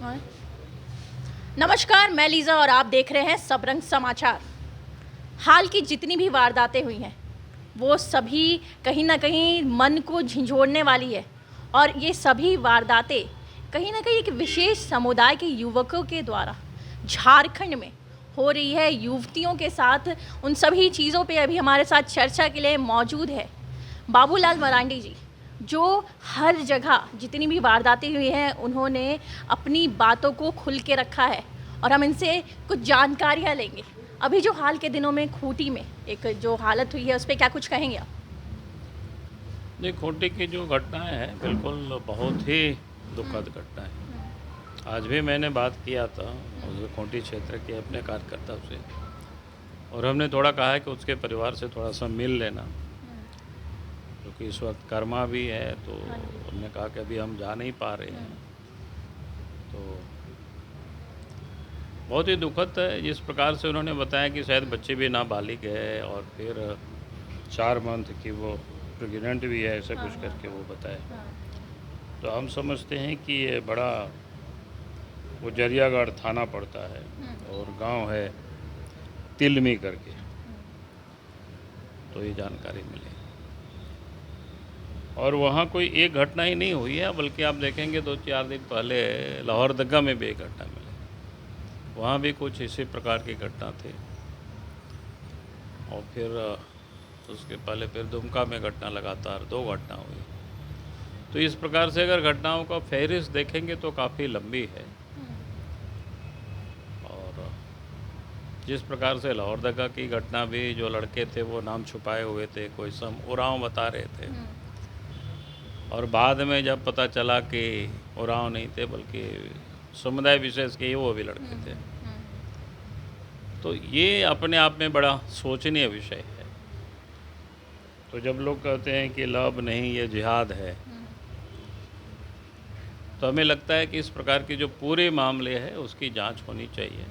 हाँ। नमस्कार, मैं लीज़ा और आप देख रहे हैं सबरंग समाचार। हाल की जितनी भी वारदातें हुई हैं, वो सभी कहीं न कहीं मन को झिंझोड़ने वाली है और ये सभी वारदातें कहीं न कहीं एक विशेष समुदाय के युवकों के द्वारा झारखंड में हो रही है, युवतियों के साथ। उन सभी चीज़ों पे अभी हमारे साथ चर्चा के लिए मौजूद है बाबूलाल मरांडी जी, जो हर जगह जितनी भी वारदातें हुई हैं, उन्होंने अपनी बातों को खुल के रखा है और हम इनसे कुछ जानकारियाँ लेंगे। अभी जो हाल के दिनों में खूंटी में एक जो हालत हुई है, उस पे क्या कुछ कहेंगे आप? नहीं, खूंटी की जो घटनाएं हैं बिल्कुल बहुत ही दुखद घटना है। आज भी मैंने बात किया था उस खूंटी क्षेत्र के अपने कार्यकर्ता से और हमने थोड़ा कहा है कि उसके परिवार से थोड़ा सा मिल लेना, क्योंकि इस वक्त कर्मा भी है, तो हमने कहा कि अभी हम जा नहीं पा रहे हैं। तो बहुत ही दुखद है जिस प्रकार से उन्होंने बताया कि शायद बच्चे भी नाबालिग है और फिर 4 मंथ की वो प्रेग्नेंट भी है, ऐसा कुछ करके वो बताया। तो हम समझते हैं कि ये बड़ा वो जरियागढ़ थाना पड़ता है और गांव है तिलमी करके, तो ये जानकारी मिली। और वहाँ कोई एक घटना ही नहीं हुई है, बल्कि आप देखेंगे 2-4 दिन पहले लाहौरदगा में भी एक घटना मिली। वहाँ भी कुछ इसी प्रकार की घटना थी और फिर उसके पहले फिर दुमका में घटना, लगातार 2 घटना हुई। तो इस प्रकार से अगर घटनाओं का फहरिस्त देखेंगे तो काफ़ी लंबी है। और जिस प्रकार से लाहौरदगा की घटना भी, जो लड़के थे वो नाम छुपाए हुए थे, कोई सम उरांव बता रहे थे और बाद में जब पता चला कि उरांव नहीं थे बल्कि समुदाय विशेष के ही वो भी लड़के थे। तो ये अपने आप में बड़ा सोचनीय विषय है। तो जब लोग कहते हैं कि लव नहीं, ये जिहाद है, तो हमें लगता है कि इस प्रकार के जो पूरे मामले हैं उसकी जांच होनी चाहिए।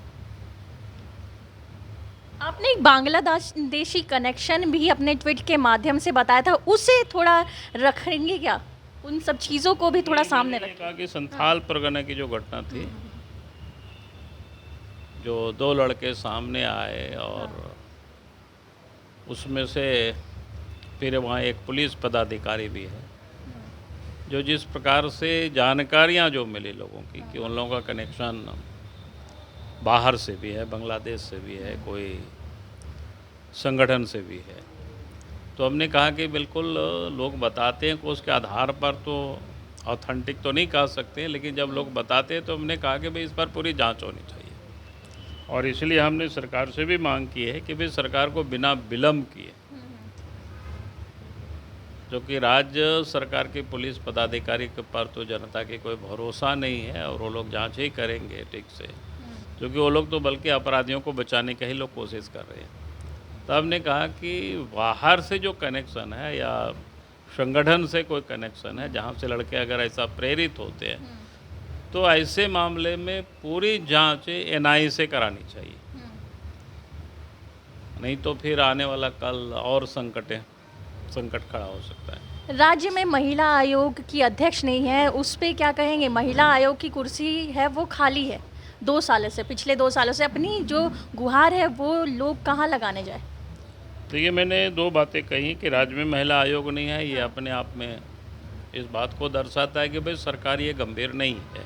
आपने एक बांग्लादेशी कनेक्शन भी अपने ट्वीट के माध्यम से बताया था, उसे थोड़ा रखेंगे क्या? उन सब चीज़ों को भी थोड़ा नहीं, मैंने सामने ये रखें। कहा कि संथाल परगना की जो घटना थी, जो 2 लड़के सामने आए और उसमें से फिर वहाँ एक पुलिस पदाधिकारी भी है, जो जिस प्रकार से जानकारियाँ जो मिली लोगों की कि उन लोगों का कनेक्शन बाहर से भी है, बांग्लादेश से भी है, कोई संगठन से भी है। तो हमने कहा कि बिल्कुल लोग बताते हैं कि उसके आधार पर तो ऑथेंटिक तो नहीं कह सकते, लेकिन जब लोग बताते हैं तो हमने कहा कि भाई इस पर पूरी जांच होनी चाहिए। और इसलिए हमने सरकार से भी मांग की है कि भाई सरकार को बिना विलम्ब किए, जो कि राज्य सरकार के पुलिस पदाधिकारी के पर तो जनता के कोई भरोसा नहीं है और वो लोग जांच ही करेंगे ठीक से, क्योंकि वो लोग तो बल्कि अपराधियों को बचाने का ही लोग कोशिश कर रहे हैं। तो हमने कहा कि बाहर से जो कनेक्शन है या संगठन से कोई कनेक्शन है जहाँ से लड़के अगर ऐसा प्रेरित होते हैं, तो ऐसे मामले में पूरी जांच एनआईए से करानी चाहिए। नहीं तो फिर आने वाला कल और संकट खड़ा हो सकता है। राज्य में महिला आयोग की अध्यक्ष नहीं है, उस पे क्या कहेंगे? महिला आयोग की कुर्सी है वो खाली है 2 सालों से, पिछले 2 सालों से। अपनी जो गुहार है वो लोग कहाँ लगाने जाए? तो ये मैंने 2 बातें कही कि राज्य में महिला आयोग नहीं है, ये अपने आप में इस बात को दर्शाता है कि भाई सरकार ये गंभीर नहीं है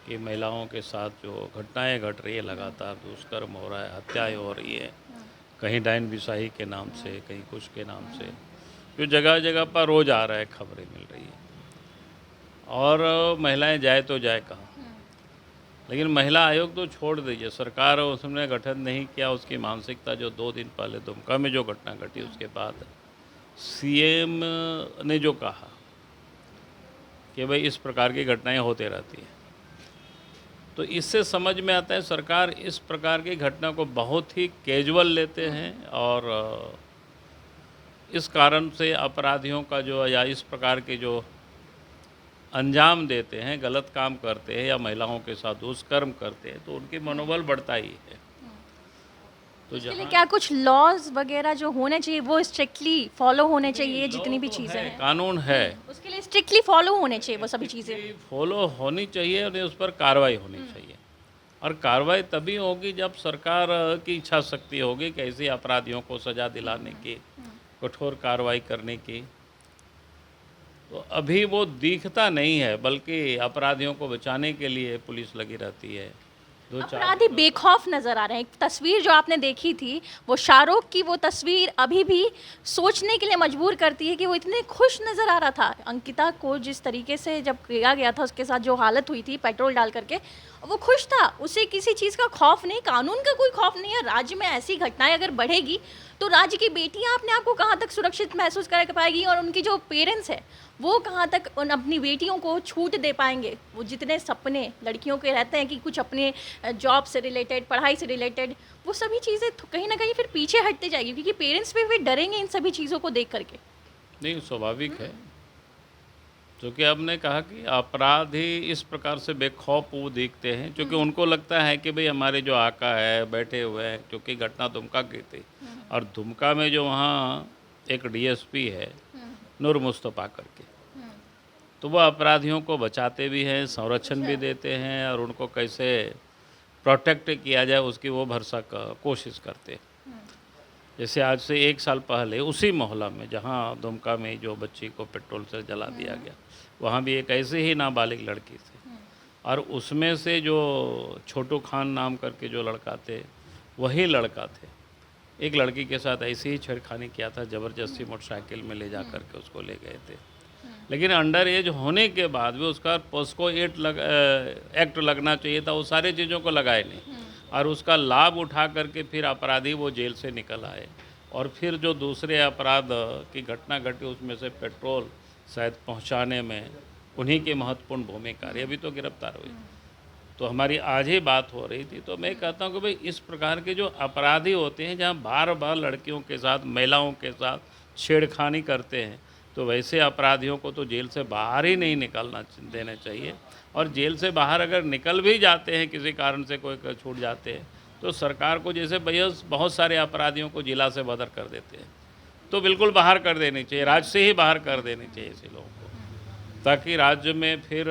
कि महिलाओं के साथ जो घटनाएं घट रही है, लगातार दुष्कर्म हो रहा है, हत्याएं हो रही है, कहीं डायन बिसाही के नाम से, कहीं कुछ के नाम से, जो जगह जगह पर रोज़ आ रहा है, खबरें मिल रही है। और महिलाएं जाए तो जाए कहाँ? लेकिन महिला आयोग तो छोड़ दीजिए, सरकार उसने गठन नहीं किया। उसकी मानसिकता जो 2 दिन पहले दुमका में जो घटना घटी, उसके बाद सीएम ने जो कहा कि भाई इस प्रकार की घटनाएं होते रहती हैं, तो इससे समझ में आता है सरकार इस प्रकार की घटना को बहुत ही कैजुअल लेते हैं और इस कारण से अपराधियों का जो या इस प्रकार के जो अंजाम देते हैं, गलत काम करते हैं या महिलाओं के साथ दुष्कर्म करते हैं, तो उनकी मनोबल बढ़ता ही है। तो इसके लिए जहाँ क्या कुछ लॉज वगैरह जो होने चाहिए वो स्ट्रिक्टली फॉलो होने चाहिए, जितनी भी तो चीज़ें है, हैं कानून है, उसके लिए स्ट्रिक्टली फॉलो होने चाहिए वो सभी चीज़ें। फॉलो होनी चाहिए और उस पर कार्रवाई होनी चाहिए। और कार्रवाई तभी होगी जब सरकार की इच्छा शक्ति होगी कि ऐसे अपराधियों को सज़ा दिलाने की, कठोर कार्रवाई करने की। तो अभी वो दिखता नहीं है, बल्कि अपराधियों को बचाने के लिए पुलिस लगी रहती है। दो चार अपराधी बेखौफ नजर आ रहे हैं। एक तस्वीर जो आपने देखी थी, वो शाहरुख की वो तस्वीर अभी भी सोचने के लिए मजबूर करती है कि वो इतने खुश नजर आ रहा था। अंकिता को जिस तरीके से जब किया गया था, उसके साथ जो हालत हुई थी पेट्रोल डाल करके, वो खुश था। उसे किसी चीज़ का खौफ नहीं, कानून का कोई खौफ नहीं है। राज्य में ऐसी घटनाएं अगर बढ़ेगी तो राज्य की बेटियां अपने आप को कहाँ तक सुरक्षित महसूस कर पाएगी, और उनकी जो पेरेंट्स है वो कहाँ तक उन अपनी बेटियों को छूट दे पाएंगे। वो जितने सपने लड़कियों के रहते हैं कि कुछ अपने जॉब से रिलेटेड, पढ़ाई से रिलेटेड, वो सभी चीज़ें कहीं ना कहीं फिर पीछे हटते जाएगी, क्योंकि पेरेंट्स भी फिर डरेंगे इन सभी चीज़ों को देख करके। नहीं, स्वाभाविक है। क्योंकि आपने कहा कि अपराधी इस प्रकार से बेखौफ वो दिखते हैं, क्योंकि उनको लगता है कि भाई हमारे जो आका है बैठे हुए हैं, क्योंकि घटना दुमका की थी और दुमका में जो वहाँ एक डीएसपी है नूर मुस्तफ़ा करके, तो वह अपराधियों को बचाते भी हैं, संरक्षण भी देते हैं और उनको कैसे प्रोटेक्ट किया जाए उसकी वो भरसक कोशिश करते हैं। जैसे आज से 1 साल पहले उसी मोहल्ला में जहाँ दुमका में जो बच्ची को पेट्रोल से जला दिया गया, वहाँ भी एक ऐसे ही नाबालिग लड़की थी और उसमें से जो छोटू खान नाम करके जो लड़का थे, वही लड़का थे। एक लड़की के साथ ऐसे ही छेड़खानी किया था, ज़बरदस्ती मोटरसाइकिल में ले जा करके उसको ले गए थे। लेकिन अंडर एज होने के बाद भी उसका पोस्को एक्ट लगना चाहिए था, वो सारी चीज़ों को लगाए नहीं और उसका लाभ उठा करके फिर अपराधी वो जेल से निकल आए और फिर जो दूसरे अपराध की घटना घटी उसमें से पेट्रोल शायद पहुंचाने में उन्हीं की महत्वपूर्ण भूमिका रही, अभी तो गिरफ्तार हुई। तो हमारी आज ही बात हो रही थी, तो मैं कहता हूँ कि भाई इस प्रकार के जो अपराधी होते हैं जहाँ बार बार लड़कियों के साथ, महिलाओं के साथ छेड़खानी करते हैं, तो वैसे अपराधियों को तो जेल से बाहर ही नहीं निकलना देना चाहिए। और जेल से बाहर अगर निकल भी जाते हैं, किसी कारण से कोई छूट जाते हैं, तो सरकार को जैसे भैया बहुत सारे अपराधियों को जिला से बदर कर देते हैं, तो बिल्कुल बाहर कर देनी चाहिए, राज्य से ही बाहर कर देनी चाहिए ऐसे लोगों को, ताकि राज्य में फिर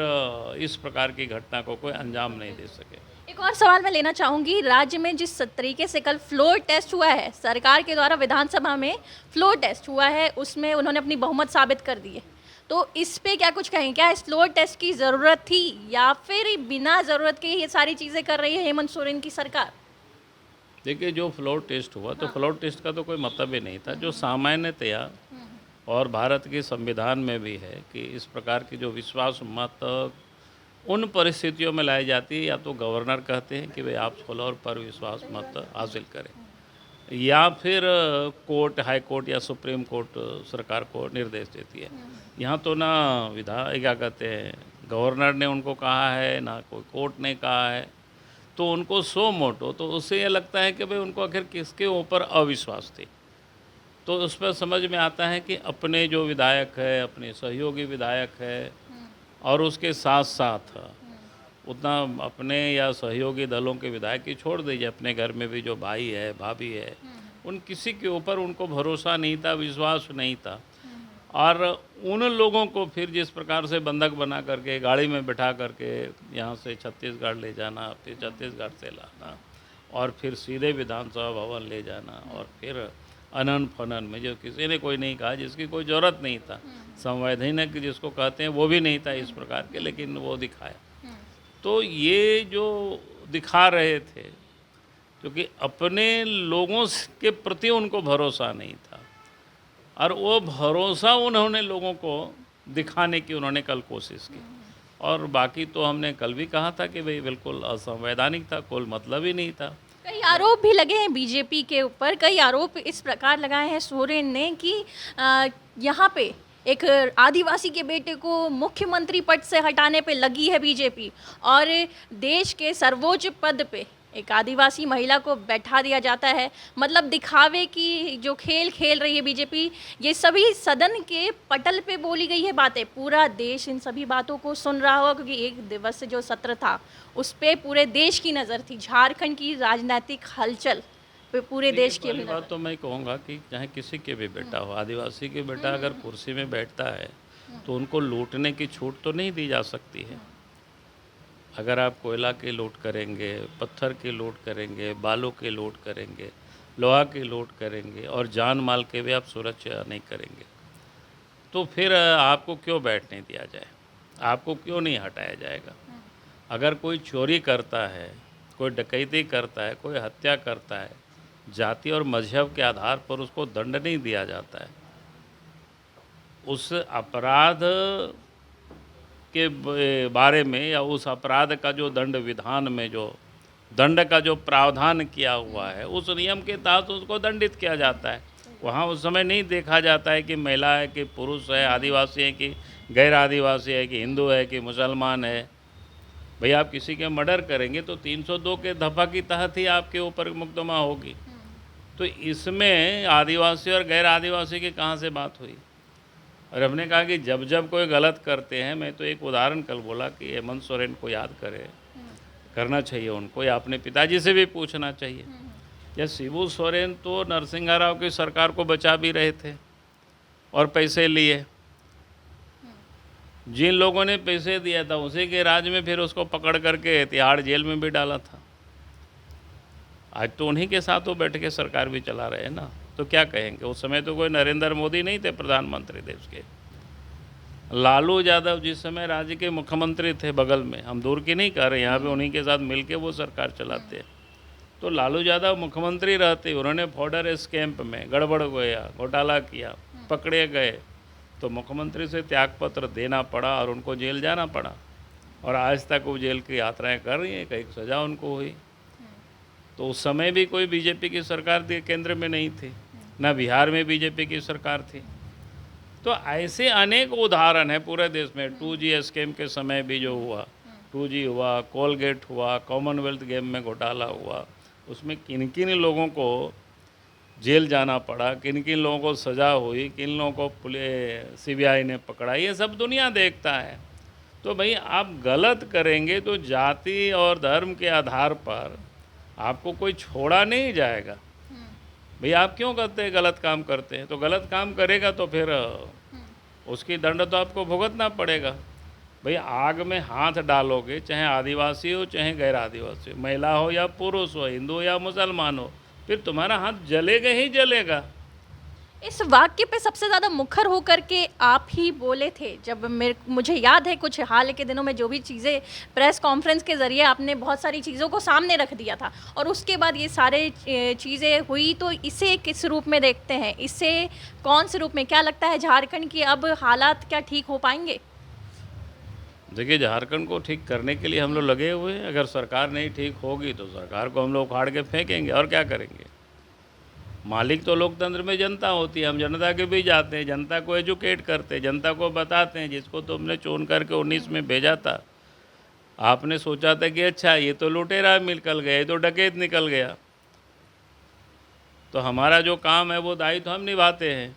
इस प्रकार की घटना को कोई अंजाम नहीं दे सके। एक और सवाल मैं लेना चाहूँगी। राज्य में जिस तरीके से कल फ्लोर टेस्ट हुआ है, सरकार के द्वारा विधानसभा में फ्लोर टेस्ट हुआ है, उसमें उन्होंने अपनी बहुमत साबित कर दी है, तो इस पे क्या कुछ कहें? क्या इस फ्लोर टेस्ट की ज़रूरत थी या फिर बिना ज़रूरत के ये सारी चीज़ें कर रही है हेमंत सोरेन की सरकार? देखिए, जो फ्लोर टेस्ट हुआ तो फ्लोर टेस्ट का तो कोई मतलब ही नहीं था। जो सामान्यतया और भारत के संविधान में भी है कि इस प्रकार की जो विश्वास मत उन परिस्थितियों में लाई जाती है, या तो गवर्नर कहते हैं कि भाई आप फ्लोर पर विश्वास मत हासिल करें, या फिर कोर्ट, हाई कोर्ट या सुप्रीम कोर्ट सरकार को निर्देश देती है। यहाँ तो ना क्या कहते हैं, गवर्नर ने उनको कहा है, ना कोई कोर्ट ने कहा है, तो उनको सो मोटो, तो उससे ये लगता है कि भाई उनको आखिर किसके ऊपर अविश्वास थी। तो उस पर समझ में आता है कि अपने जो विधायक है, अपने सहयोगी विधायक है और उसके साथ साथ उतना अपने या सहयोगी दलों के विधायक ही छोड़ दीजिए, अपने घर में भी जो भाई है, भाभी है, उन किसी के ऊपर उनको भरोसा नहीं था, विश्वास नहीं था। और उन लोगों को फिर जिस प्रकार से बंधक बना करके गाड़ी में बिठा करके यहाँ से छत्तीसगढ़ ले जाना, फिर छत्तीसगढ़ से लाना और फिर सीधे विधानसभा भवन ले जाना, और फिर अनन फनन में जो किसी ने कोई नहीं कहा, जिसकी कोई ज़रूरत नहीं था, संवैधानिक जिसको कहते हैं वो भी नहीं था इस प्रकार के, लेकिन वो दिखाया। तो ये जो दिखा रहे थे, क्योंकि अपने लोगों के प्रति उनको भरोसा नहीं था और वो भरोसा उन्होंने लोगों को दिखाने की उन्होंने कल कोशिश की। और बाकी तो हमने कल भी कहा था कि भाई बिल्कुल असंवैधानिक था, कोई मतलब ही नहीं था। कई आरोप भी लगे हैं बीजेपी के ऊपर, कई आरोप इस प्रकार लगाए हैं सोरेन ने कि यहाँ पे एक आदिवासी के बेटे को मुख्यमंत्री पद से हटाने पे लगी है बीजेपी, और देश के सर्वोच्च पद पे एक आदिवासी महिला को बैठा दिया जाता है। मतलब दिखावे की जो खेल खेल रही है बीजेपी, ये सभी सदन के पटल पे बोली गई है बातें, पूरा देश इन सभी बातों को सुन रहा होगा, क्योंकि एक दिवस जो सत्र था उस पे पूरे देश की नज़र थी। झारखंड की राजनीतिक हलचल पूरे देश की पहली अभिनंदन। बात तो मैं कहूँगा कि चाहे किसी के भी बेटा हो, आदिवासी के बेटा अगर कुर्सी में बैठता है तो उनको लूटने की छूट तो नहीं दी जा सकती है। अगर आप कोयला की लूट करेंगे, पत्थर की लूट करेंगे, बालू की लूट करेंगे, लोहा की लूट करेंगे और जान माल के भी आप सुरक्षा नहीं करेंगे, तो फिर आपको क्यों बैठने दिया जाए? आपको क्यों नहीं हटाया जाएगा? अगर कोई चोरी करता है, कोई डकैती करता है, कोई हत्या करता है, जाति और मज़हब के आधार पर उसको दंड नहीं दिया जाता है। उस अपराध के बारे में या उस अपराध का जो दंड विधान में जो दंड का जो प्रावधान किया हुआ है, उस नियम के तहत उसको दंडित किया जाता है। वहाँ उस समय नहीं देखा जाता है कि महिला है कि पुरुष है, आदिवासी है कि गैर आदिवासी है कि हिंदू है कि मुसलमान है। भाई आप किसी के मर्डर करेंगे तो 302 के दफ़ा की तहत ही आपके ऊपर मुकदमा होगी। तो इसमें आदिवासी और गैर आदिवासी की कहाँ से बात हुई? और हमने कहा कि जब जब कोई गलत करते हैं, मैं तो एक उदाहरण कल बोला कि हेमंत सोरेन को याद करना चाहिए उनको, या अपने पिताजी से भी पूछना चाहिए। या शिबू सोरेन तो नरसिंह राव की सरकार को बचा भी रहे थे और पैसे लिए। जिन लोगों ने पैसे दिया था उसी के राज में फिर उसको पकड़ करके तिहाड़ जेल में भी डाला था। आज तो उन्हीं के साथ वो बैठ के सरकार भी चला रहे हैं ना, तो क्या कहेंगे? उस समय तो कोई नरेंद्र मोदी नहीं थे प्रधानमंत्री देश के। लालू यादव जिस समय राज्य के मुख्यमंत्री थे बगल में, हम दूर की नहीं कर रहे, यहाँ पे उन्हीं के साथ मिलके वो सरकार चलाते हैं। तो लालू यादव मुख्यमंत्री रहते, उन्होंने फॉर्डर स्कैम्प में गड़बड़ गया, घोटाला किया, पकड़े गए, तो मुख्यमंत्री से त्यागपत्र देना पड़ा और उनको जेल जाना पड़ा। और आज तक वो जेल की यात्राएं कर रही हैं, कई सज़ा उनको हुई। तो उस समय भी कोई बीजेपी की सरकार थी, केंद्र में नहीं थी, ना बिहार में बीजेपी की सरकार थी। तो ऐसे अनेक उदाहरण हैं पूरे देश में। 2G स्कैम के समय भी जो हुआ, 2G हुआ, कोलगेट हुआ, कॉमनवेल्थ गेम में घोटाला हुआ, उसमें किन किन लोगों को जेल जाना पड़ा, किन किन लोगों को सज़ा हुई, किन लोगों को CBI ने पकड़ा, ये सब दुनिया देखता है। तो भाई आप गलत करेंगे तो जाति और धर्म के आधार पर आपको कोई छोड़ा नहीं जाएगा। भाई आप क्यों करते हैं, गलत काम करते हैं? तो गलत काम करेगा तो फिर उसकी दंड तो आपको भुगतना पड़ेगा। भाई आग में हाथ डालोगे, चाहे आदिवासी हो चाहे गैर आदिवासी हो, महिला हो या पुरुष हो, हिंदू हो या मुसलमान हो, फिर तुम्हारा हाथ जलेगा ही जलेगा। इस वाक्य पे सबसे ज़्यादा मुखर होकर के आप ही बोले थे। जब मुझे याद है कुछ हाल के दिनों में जो भी चीज़ें प्रेस कॉन्फ्रेंस के ज़रिए आपने बहुत सारी चीज़ों को सामने रख दिया था, और उसके बाद ये सारे चीज़ें हुई, तो इसे किस रूप में देखते हैं? इसे कौन से रूप में, क्या लगता है झारखंड की अब हालात क्या ठीक हो पाएंगे? देखिए, झारखंड को ठीक करने के लिए हम लोग लगे हुए हैं। अगर सरकार नहीं ठीक होगी तो सरकार को हम लोग उखाड़ के फेंकेंगे, और क्या करेंगे? मालिक तो लोकतंत्र में जनता होती है, हम जनता के बीच जाते हैं, जनता को एजुकेट करते हैं, जनता को बताते हैं। जिसको तुमने चुन करके 19 में भेजा था, आपने सोचा था कि अच्छा ये तो लुटेरा निकल गया, ये तो डकैत निकल गया। तो हमारा जो काम है वो दायित्व हम निभाते हैं।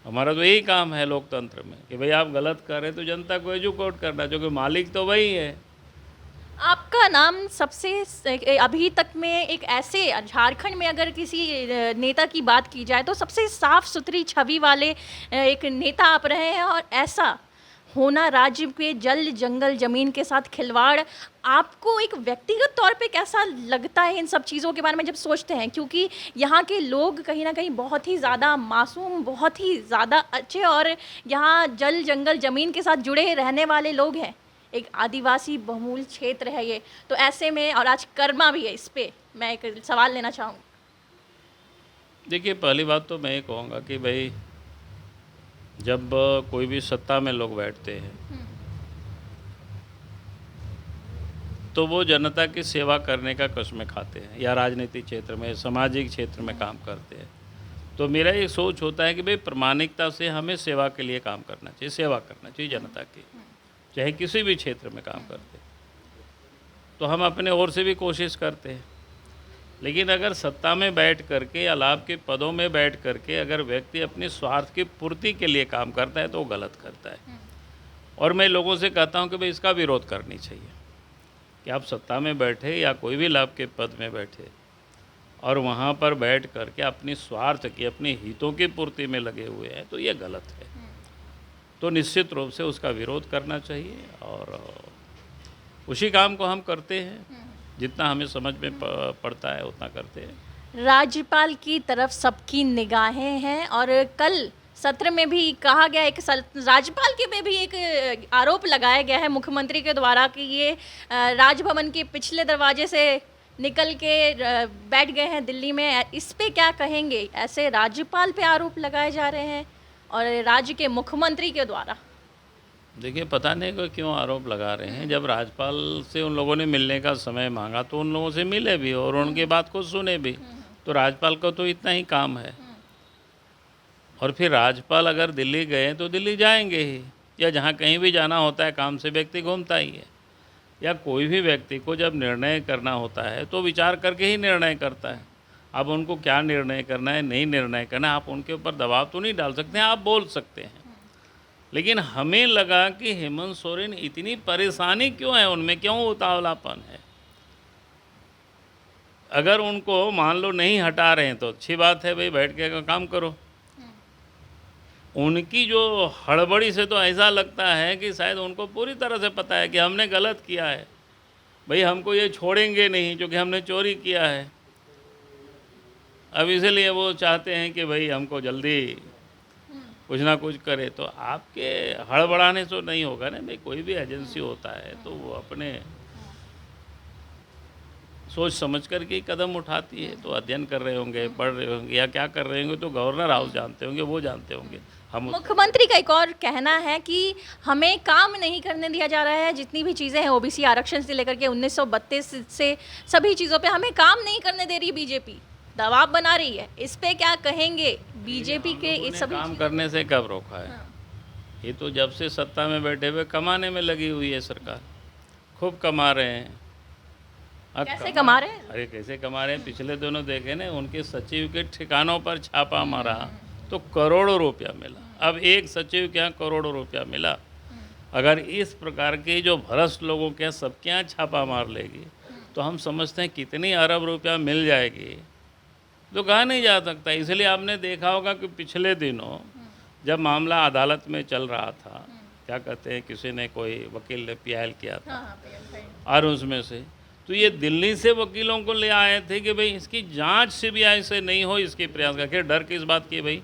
हमारा तो यही काम है लोकतंत्र में कि भाई आप गलत कर रहे हैं तो जनता को एजुकेट करना, क्योंकि मालिक तो वही है। आपका नाम अभी तक में एक ऐसे झारखंड में अगर किसी नेता की बात की जाए तो सबसे साफ सुथरी छवि वाले एक नेता आप रहे हैं, और ऐसा होना, राज्य के जल जंगल ज़मीन के साथ खिलवाड़, आपको एक व्यक्तिगत तौर पे कैसा लगता है इन सब चीज़ों के बारे में जब सोचते हैं? क्योंकि यहाँ के लोग कहीं ना कहीं बहुत ही ज़्यादा मासूम, बहुत ही ज़्यादा अच्छे, और यहाँ जल जंगल ज़मीन के साथ जुड़े रहने वाले लोग हैं। एक आदिवासी बहुमूल क्षेत्र है ये, तो ऐसे में, और आज कर्मा भी है, इस पे मैं एक सवाल लेना चाहूँगी। देखिए, पहली बात तो मैं ये कहूँगा कि भाई जब कोई भी सत्ता में लोग बैठते हैं तो वो जनता की सेवा करने का कसम खाते हैं, या राजनीतिक क्षेत्र में, सामाजिक क्षेत्र में काम करते हैं। तो मेरा ये सोच होता है कि भाई प्रामाणिकता से हमें सेवा के लिए काम करना चाहिए, सेवा करना चाहिए जनता की, चाहे किसी भी क्षेत्र में काम करते। तो हम अपने ओर से भी कोशिश करते हैं। लेकिन अगर सत्ता में बैठ करके या लाभ के पदों में बैठ करके अगर व्यक्ति अपने स्वार्थ की पूर्ति के लिए काम करता है तो वो गलत करता है। और मैं लोगों से कहता हूँ कि भाई इसका विरोध करनी चाहिए कि आप सत्ता में बैठे या कोई भी लाभ के पद में बैठे, और वहाँ पर बैठ कर के अपनी स्वार्थ की, अपने हितों की पूर्ति में लगे हुए हैं, तो ये गलत है। तो निश्चित रूप से उसका विरोध करना चाहिए और उसी काम को हम करते हैं, जितना हमें समझ में पड़ता है उतना करते हैं। राज्यपाल की तरफ सबकी निगाहें हैं और कल सत्र में भी कहा गया, राज्यपाल के पे भी एक आरोप लगाया गया है मुख्यमंत्री के द्वारा कि ये राजभवन के पिछले दरवाजे से निकल के बैठ गए हैं दिल्ली में। इस पे क्या कहेंगे? ऐसे राज्यपाल पे आरोप लगाए जा रहे हैं और राज्य के मुख्यमंत्री के द्वारा। देखिए, पता नहीं को क्यों आरोप लगा रहे हैं। जब राज्यपाल से उन लोगों ने मिलने का समय मांगा तो उन लोगों से मिले भी और उनकी बात को सुने भी। तो राज्यपाल को तो इतना ही काम है। और फिर राज्यपाल अगर दिल्ली गए तो दिल्ली जाएंगे ही, या जहाँ कहीं भी जाना होता है काम से व्यक्ति घूमता ही है। या कोई भी व्यक्ति को जब निर्णय करना होता है तो विचार करके ही निर्णय करता है। अब उनको क्या निर्णय करना है, नहीं निर्णय करना है, आप उनके ऊपर दबाव तो नहीं डाल सकते हैं, आप बोल सकते हैं। लेकिन हमें लगा कि हेमंत सोरेन इतनी परेशानी क्यों है, उनमें क्यों उतावलापन है। अगर उनको मान लो नहीं हटा रहे हैं तो अच्छी बात है, भाई बैठ के काम करो। उनकी जो हड़बड़ी से तो ऐसा लगता है कि शायद उनको पूरी तरह से पता है कि हमने गलत किया है, भाई हमको ये छोड़ेंगे नहीं क्योंकि हमने चोरी किया है। अब इसलिए वो चाहते हैं कि भाई हमको जल्दी कुछ ना कुछ करे। तो आपके हड़बड़ाने से नहीं होगा ना भाई। कोई भी एजेंसी होता है तो वो अपने सोच समझ कर के कदम उठाती है। तो अध्ययन कर रहे होंगे, पढ़ रहे होंगे या क्या कर रहे होंगे तो गवर्नर हाउस जानते होंगे, वो जानते होंगे। हम मुख्यमंत्री का एक और कहना है कि हमें काम नहीं करने दिया जा रहा है। जितनी भी चीज़ें हैं ओबीसी आरक्षण से लेकर के 1932 से सभी चीज़ों पे हमें काम नहीं करने दे रही बीजेपी, दबाव बना रही है। इस पे क्या कहेंगे? बीजेपी के इस सभी काम करने से कब रोका है? ये तो जब से सत्ता में बैठे हुए कमाने में लगी हुई है सरकार। खूब कमा रहे हैं। कैसे कमा रहे हैं? अरे कैसे कमा रहे हैं, पिछले दिनों देखे ना, उनके सचिव के ठिकानों पर छापा मारा तो करोड़ों रुपया मिला। अब एक सचिव के यहाँ करोड़ों रुपया मिला। अगर इस प्रकार के जो भ्रष्ट लोगों के यहाँ सबके यहाँ छापा मार लेगी तो हम समझते हैं कितनी अरब रुपया मिल जाएगी, तो कहा नहीं जा सकता। इसलिए आपने देखा होगा कि पिछले दिनों जब मामला अदालत में चल रहा था, क्या कहते हैं, किसी ने कोई वकील ने पीएल किया था और उसमें से तो ये दिल्ली से वकीलों को ले आए थे कि भाई इसकी जांच सीबीआई से नहीं हो, इसकी प्रयास का। डर किस बात की भाई?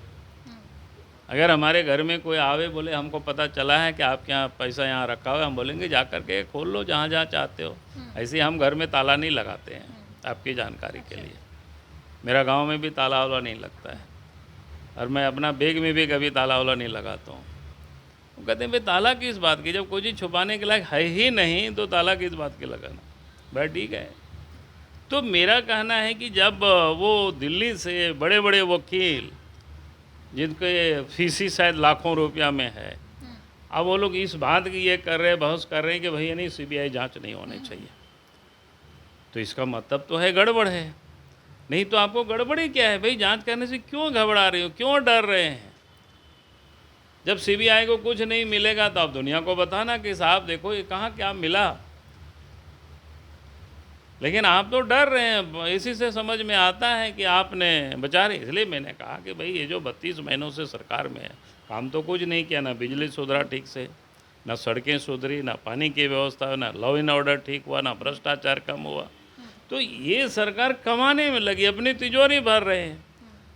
अगर हमारे घर में कोई आवे बोले हमको पता चला है कि आपके यहाँ पैसा यहाँ रखा हुआ है, हम बोलेंगे जा कर के खोल लो जहाँ जहाँ चाहते हो। ऐसे हम घर में ताला नहीं लगाते हैं, आपकी जानकारी के लिए। मेरा गांव में भी ताला वाला नहीं लगता है और मैं अपना बैग में भी कभी ताला वाला नहीं लगाता हूँ। वो कहते हैं भाई ताला किस बात की, जब कोई चीज़ छुपाने के लायक है ही नहीं तो ताला किस बात की लगाना। भाई ठीक है। तो मेरा कहना है कि जब वो दिल्ली से बड़े बड़े वकील जिनके फीसी शायद लाखों रुपया में है, अब वो लोग इस बात की ये कर रहे हैं, बहस कर रहे हैं कि भैया नहीं सीबीआई जांच नहीं होनी चाहिए, तो इसका मतलब तो है गड़बड़ है। नहीं तो आपको गड़बड़ी क्या है भाई? जांच करने से क्यों घबरा रहे हो, क्यों डर रहे हैं? जब सीबीआई को कुछ नहीं मिलेगा तो आप दुनिया को बताना कि साहब देखो ये कहाँ क्या मिला। लेकिन आप तो डर रहे हैं। इसी से समझ में आता है कि आपने बेचारे, इसलिए मैंने कहा कि भाई ये जो 32 महीनों से सरकार में है, काम तो कुछ नहीं किया। ना बिजली सुधरा ठीक से, ना सड़कें सुधरी, ना पानी की व्यवस्था, ना लॉ एंड ऑर्डर ठीक हुआ, ना भ्रष्टाचार कम हुआ। तो ये सरकार कमाने में लगी, अपनी तिजोरी भर रहे हैं।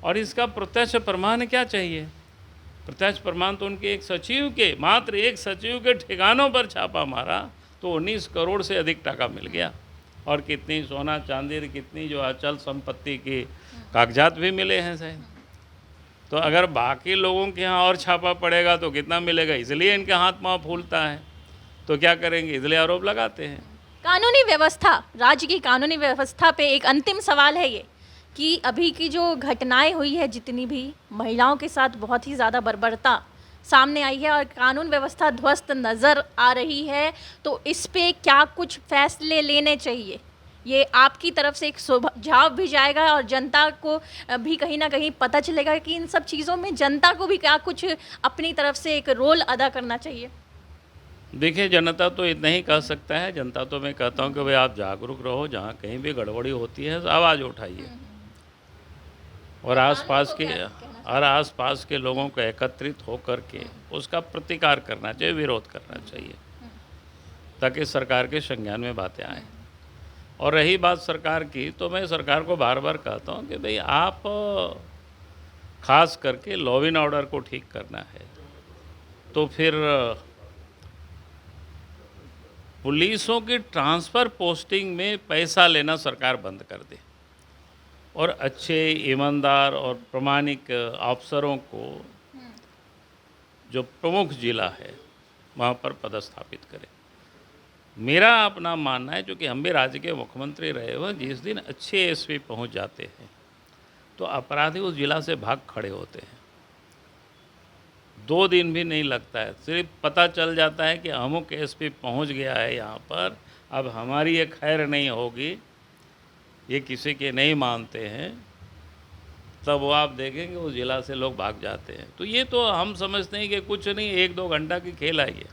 और इसका प्रत्यक्ष प्रमाण क्या चाहिए? प्रत्यक्ष प्रमाण तो उनके एक सचिव के, मात्र एक सचिव के ठिकानों पर छापा मारा तो 19 करोड़ से अधिक टाका मिल गया। और कितनी सोना चांदी, कितनी जो अचल संपत्ति के कागजात भी मिले हैं शायद। तो अगर बाकी लोगों के यहाँ और छापा पड़ेगा तो कितना मिलेगा? इसलिए इनके हाथ पाँव फूलता है। तो क्या करेंगे? इसलिए आरोप लगाते हैं। कानूनी व्यवस्था, राज्य की कानूनी व्यवस्था पे एक अंतिम सवाल है ये कि अभी की जो घटनाएं हुई है, जितनी भी महिलाओं के साथ बहुत ही ज़्यादा बर्बरता सामने आई है और कानून व्यवस्था ध्वस्त नज़र आ रही है, तो इस पे क्या कुछ फैसले लेने चाहिए? ये आपकी तरफ से एक सुझाव भी जाएगा और जनता को भी कहीं ना कहीं पता चलेगा कि इन सब चीज़ों में जनता को भी क्या कुछ अपनी तरफ से एक रोल अदा करना चाहिए। देखिए, जनता तो इतना ही कह सकता है। जनता तो मैं कहता हूँ कि भाई आप जागरूक रहो, जहाँ कहीं भी गड़बड़ी होती है आवाज़ उठाइए। और आसपास के क्या कहना और आसपास के लोगों को एकत्रित होकर के उसका प्रतिकार करना चाहिए, विरोध करना चाहिए, ताकि सरकार के संज्ञान में बातें आएँ। और रही बात सरकार की, तो मैं सरकार को बार बार कहता हूँ कि भाई आप खास करके लॉ एंड ऑर्डर को ठीक करना है तो फिर पुलिसों की ट्रांसफ़र पोस्टिंग में पैसा लेना सरकार बंद कर दे और अच्छे ईमानदार और प्रामाणिक अफसरों को जो प्रमुख जिला है वहाँ पर पदस्थापित करें। मेरा अपना मानना है, क्योंकि हम भी राज्य के मुख्यमंत्री रहे हुए, जिस दिन अच्छे एसपी पहुँच जाते हैं तो अपराधी उस जिला से भाग खड़े होते हैं। 2 दिन भी नहीं लगता है, सिर्फ पता चल जाता है कि अमुक एसपी पहुंच गया है यहाँ पर, अब हमारी ये खैर नहीं होगी, ये किसी के नहीं मानते हैं, तब वो आप देखेंगे उस जिला से लोग भाग जाते हैं। तो ये तो हम समझते हैं कि कुछ नहीं, 1-2 घंटा की खेल है ये।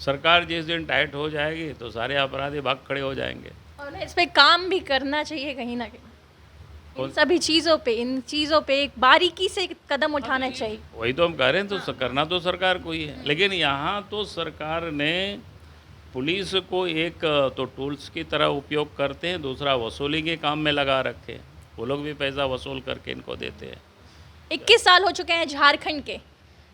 सरकार जिस दिन टाइट हो जाएगी तो सारे अपराधी भाग खड़े हो जाएंगे। और इस पे काम भी करना चाहिए कहीं ना कहीं, इन सभी चीज़ों पे, इन चीज़ों पे एक बारीकी से कदम उठाना चाहिए। वही तो हम कह रहे हैं, तो करना तो सरकार को ही है, लेकिन यहाँ तो सरकार ने पुलिस को एक तो टूल्स की तरह उपयोग करते हैं, दूसरा वसूली के काम में लगा रखे हैं। वो लोग भी पैसा वसूल करके इनको देते हैं। 21 साल हो चुके हैं झारखंड के।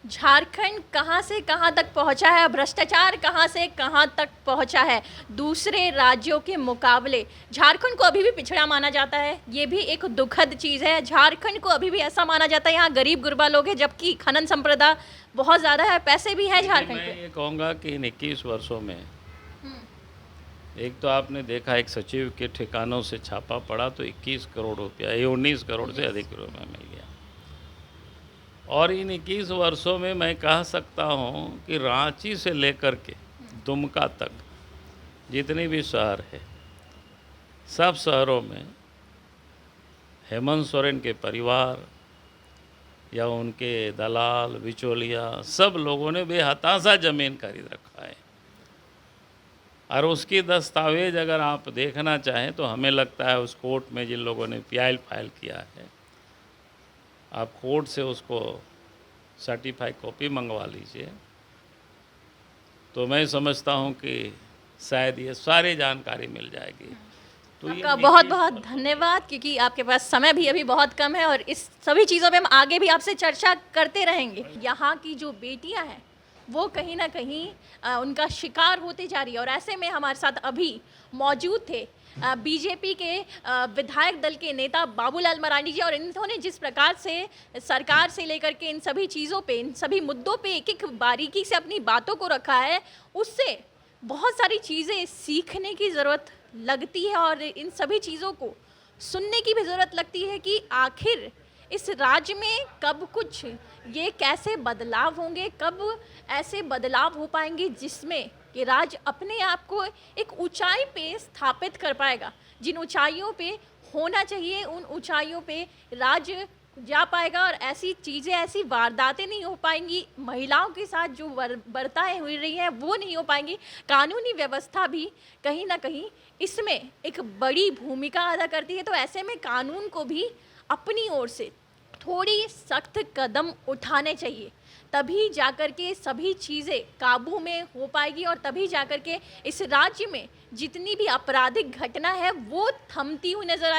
झारखंड कहाँ से कहाँ तक पहुँचा है, भ्रष्टाचार कहाँ से कहाँ तक पहुँचा है, दूसरे राज्यों के मुकाबले झारखंड को अभी भी पिछड़ा माना जाता है। ये भी एक दुखद चीज़ है। झारखंड को अभी भी ऐसा माना जाता है यहाँ गरीब गुरबा लोग हैं, जबकि खनन संपदा बहुत ज़्यादा है, पैसे भी हैं झारखंड मैं पे। ये कहूँगा कि इन 21 वर्षों में एक तो आपने देखा, एक सचिव के ठिकानों से छापा पड़ा तो 21 करोड़ रुपया, ये 19 करोड़ से अधिक रुपया मिल गया। और इन 21 वर्षों में मैं कह सकता हूँ कि रांची से लेकर के दुमका तक जितने भी शहर है, सब शहरों में हेमंत सोरेन के परिवार या उनके दलाल बिचौलिया सब लोगों ने बेहताशा ज़मीन खरीद रखा है। और उसकी दस्तावेज अगर आप देखना चाहें तो हमें लगता है उस कोर्ट में जिन लोगों ने पीआई फाइल किया है, आप कोर्ट से उसको सर्टिफाई कॉपी मंगवा लीजिए, तो मैं समझता हूं कि शायद ये सारी जानकारी मिल जाएगी। तो ये आपका बहुत बहुत धन्यवाद, क्योंकि आपके पास समय भी अभी बहुत कम है और इस सभी चीज़ों पे हम आगे भी आपसे चर्चा करते रहेंगे। यहाँ की जो बेटियाँ हैं वो कहीं ना कहीं उनका शिकार होते जा रही है, और ऐसे में हमारे साथ अभी मौजूद थे बीजेपी के विधायक दल के नेता बाबूलाल मरांडी जी, और इन्होंने जिस प्रकार से सरकार से लेकर के इन सभी चीज़ों पे, इन सभी मुद्दों पे एक एक बारीकी से अपनी बातों को रखा है, उससे बहुत सारी चीज़ें सीखने की ज़रूरत लगती है और इन सभी चीज़ों को सुनने की भी ज़रूरत लगती है कि आखिर इस राज्य में कब कुछ ये कैसे बदलाव होंगे, कब ऐसे बदलाव हो पाएंगे जिसमें कि राज्य अपने आप को एक ऊंचाई पे स्थापित कर पाएगा। जिन ऊंचाइयों पे होना चाहिए उन ऊंचाइयों पे राज्य जा पाएगा, और ऐसी चीज़ें, ऐसी वारदातें नहीं हो पाएंगी, महिलाओं के साथ जो बर्ताएं हो रही हैं वो नहीं हो पाएंगी। कानूनी व्यवस्था भी कहीं ना कहीं इसमें एक बड़ी भूमिका अदा करती है। तो ऐसे में कानून को भी अपनी ओर से थोड़ी सख्त कदम उठाने चाहिए, तभी जाकर के सभी चीज़ें काबू में हो पाएगी, और तभी जाकर के इस राज्य में जितनी भी आपराधिक घटना है वो थमती हुई नजर